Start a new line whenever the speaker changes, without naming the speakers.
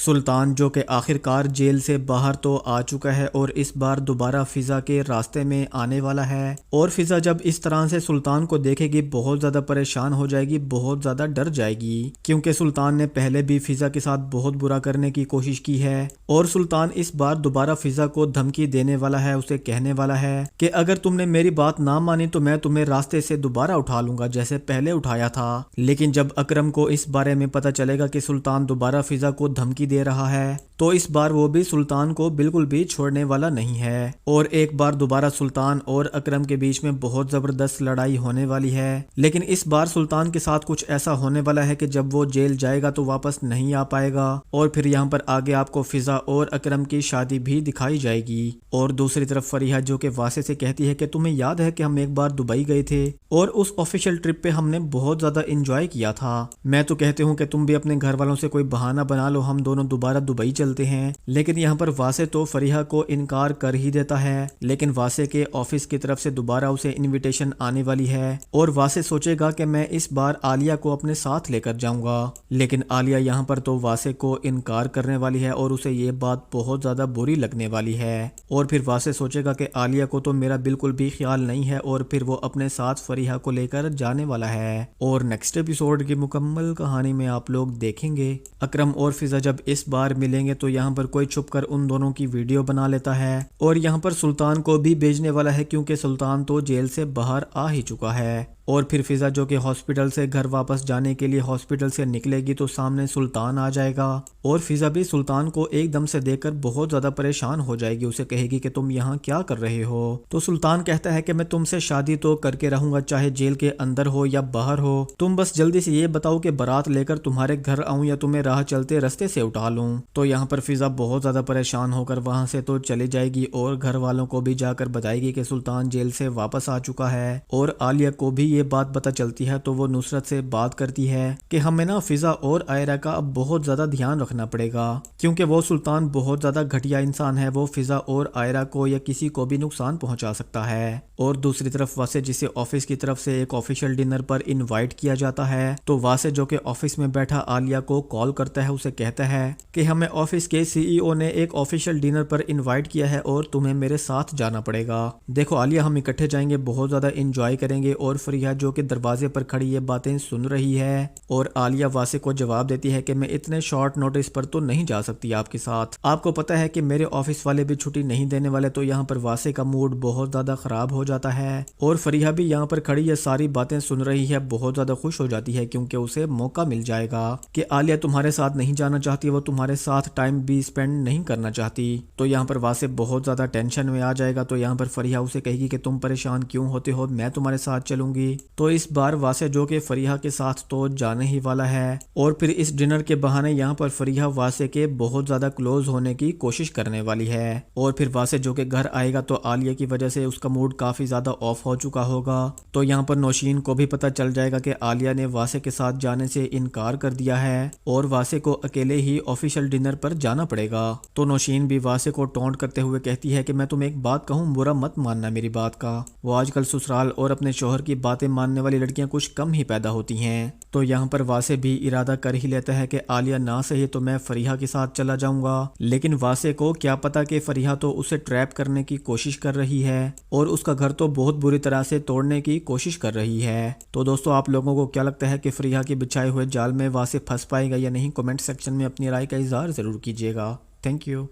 سلطان جو کہ آخر کار جیل سے باہر تو آ چکا ہے اور اس بار دوبارہ فضا کے راستے میں آنے والا ہے، اور فضا جب اس طرح سے سلطان کو دیکھے گی بہت زیادہ پریشان ہو جائے گی، بہت زیادہ ڈر جائے گی، کیونکہ سلطان نے پہلے بھی فضا کے ساتھ بہت برا کرنے کی کوشش کی ہے، اور سلطان اس بار دوبارہ فضا کو دھمکی دینے والا ہے، اسے کہنے والا ہے کہ اگر تم نے میری بات نہ مانی تو میں تمہیں راستے سے دوبارہ اٹھا لوں گا جیسے پہلے اٹھایا تھا۔ لیکن جب اکرم کو اس بارے میں پتہ چلے گا کہ سلطان دوبارہ فضا کو دھمکی دے رہا ہے تو اس بار وہ بھی سلطان کو بالکل بھی چھوڑنے والا نہیں ہے، اور ایک بار دوبارہ سلطان اور اکرم کے بیچ میں بہت زبردست لڑائی ہونے والی ہے۔ لیکن اس بار سلطان کے ساتھ کچھ ایسا ہونے والا ہے کہ جب وہ جیل جائے گا تو واپس نہیں آ پائے گا، اور پھر یہاں پر آگے آپ کو فضا اور اکرم کی شادی بھی دکھائی جائے گی۔ اور دوسری طرف فریحہ جو کہ واسع سے کہتی ہے کہ تمہیں یاد ہے کہ ہم ایک بار دبئی گئے تھے اور اس آفیشیل ٹرپ پہ ہم نے بہت زیادہ انجوائے کیا تھا، میں تو کہتی ہوں کہ تم بھی اپنے گھر والوں سے کوئی بہانہ بنا لو، ہم دونوں دوبارہ دبئی چلتے ہیں۔ لیکن یہاں پر واسع تو فریحہ کو انکار کر ہی دیتا ہے، لیکن واسع کے آفس کی طرف سے دوبارہ اسے انویٹیشن آنے والی ہے، اور واسع سوچے گا کہ میں اس بار عالیہ کو اپنے ساتھ لے کر جاؤں گا، لیکن عالیہ یہاں پر تو واسع کو انکار کرنے والی ہے اور اسے یہ بات بہت زیادہ بری لگنے والی ہے، اور پھر واسع سوچے گا کہ عالیہ کو تو میرا بالکل بھی خیال نہیں ہے، اور پھر وہ اپنے ساتھ فریحہ کو لے کر جانے والا ہے۔ اور نیکسٹ ایپیسوڈ کی مکمل کہانی میں آپ لوگ دیکھیں گے اکرم اور فضا جب اس بار ملیں گے تو یہاں پر کوئی چھپ کر ان دونوں کی ویڈیو بنا لیتا ہے، اور یہاں پر سلطان کو بھی بھیجنے والا ہے کیونکہ سلطان تو جیل سے باہر آ ہی چکا ہے۔ اور پھر فضا جو کہ ہاسپٹل سے گھر واپس جانے کے لیے ہاسپٹل سے نکلے گی تو سامنے سلطان آ جائے گا، اور فضا بھی سلطان کو ایک دم سے دیکھ کر بہت زیادہ پریشان ہو جائے گی، اسے کہے گی کہ تم یہاں کیا کر رہے ہو؟ تو سلطان کہتا ہے کہ میں تم سے شادی تو کر کے رہوں گا چاہے جیل کے اندر ہو یا باہر ہو، تم بس جلدی سے یہ بتاؤ کہ بارات لے کر تمہارے گھر آؤں یا تمہیں راہ چلتے رستے سے اٹھا لوں۔ تو یہاں پر فضا بہت زیادہ پریشان ہو کر وہاں سے تو چلی جائے گی، اور گھر والوں کو بھی جا کر بتائے گی کہ سلطان جیل سے واپس آ چکا ہے، اور عالیہ کو بھی یہ بات پتہ چلتی ہے تو وہ نصرت سے بات کرتی ہے کہ ہمیں نا فضا اور آئرہ کا اب بہت زیادہ دھیان رکھنا پڑے گا، کیونکہ وہ سلطان بہت زیادہ گھٹیا انسان ہے، وہ فضا اور آئرہ کو یا کسی کو بھی نقصان پہنچا سکتا ہے۔ اور دوسری طرف واسع جسے آفس کی طرف سے ایک آفیشیل ڈنر پر انوائٹ کیا جاتا ہے تو واسع جو کہ آفس میں بیٹھا عالیہ کو کال کرتا ہے، اسے کہتا ہے کہ ہمیں آفس کے سی ای او نے ایک آفیشیل ڈنر پر انوائٹ کیا ہے اور تمہیں میرے ساتھ جانا پڑے گا، دیکھو عالیہ ہم اکٹھے جائیں گے، بہت زیادہ انجوائے کریں گے۔ اور فریحہ جو کہ دروازے پر کھڑی یہ باتیں سن رہی ہے، اور عالیہ واسع کو جواب دیتی ہے کہ میں اتنے شارٹ نوٹس پر تو نہیں جا سکتی آپ کے ساتھ، آپ کو پتہ ہے کہ میرے آفس والے بھی چھٹی نہیں دینے والے۔ تو یہاں پر واسع کا موڈ بہت زیادہ خراب ہو جاتا ہے، اور فریحہ بھی یہاں پر کھڑی یہ ساری باتیں سن رہی ہے، بہت زیادہ خوش ہو جاتی ہے کیونکہ اسے موقع مل جائے گا کہ عالیہ تمہارے ساتھ نہیں جانا چاہتی، وہ تمہارے ساتھ ٹائم بھی سپینڈ نہیں کرنا چاہتی۔ تو یہاں پر واسع بہت زیادہ ٹینشن میں آ جائے گا، تو یہاں پر فریحہ اسے کہے گی کہ تم پریشان کیوں ہوتے ہو، میں تمہارے ساتھ چلوں گی۔ تو اس بار واسع جو کہ فریحہ کے ساتھ تو جانے ہی والا ہے، اور پھر اس ڈنر کے بہانے یہاں پر فریحہ واسع کے بہت زیادہ کلوز ہونے کی کوشش کرنے والی ہے، اور پھر واسع جو کہ گھر آئے گا تو عالیہ کی وجہ سے اس کا موڈ کافی زیادہ آف ہو چکا ہوگا، تو یہاں پر نوشین کو بھی پتہ چل جائے گا کہ عالیہ نے واسع کے ساتھ جانے سے انکار کر دیا ہے اور واسع کو اکیلے ہی آفیشیل ڈنر پر جانا پڑے گا۔ تو نوشین بھی واسع کو ٹونٹ کرتے ہوئے کہتی ہے کہ میں تمہیں ایک بات کہوں، برا مت ماننا میری بات کا، وہ آج کل سسرال اور اپنے شوہر کی باتیں ماننے والی لڑکیاں کچھ کم ہی پیدا ہوتی ہیں۔ تو یہاں پر واسع بھی ارادہ کر ہی لیتا ہے کہ عالیہ نہ صحیح تو میں فریحہ کے ساتھ چلا جاؤں گا، لیکن واسع کو کیا پتا کہ فریحہ تو اسے ٹریپ کرنے کی کوشش کر رہی ہے اور اس کا گھر تو بہت بری طرح سے توڑنے کی کوشش کر رہی ہے۔ تو دوستو آپ لوگوں کو کیا لگتا ہے کہ فریحہ کے بچھائے ہوئے جال میں واسع پھنس پائے گا یا نہیں؟ کمنٹ سیکشن میں اپنی رائے کا اظہار ضرور کیجیے گا۔ Thank you.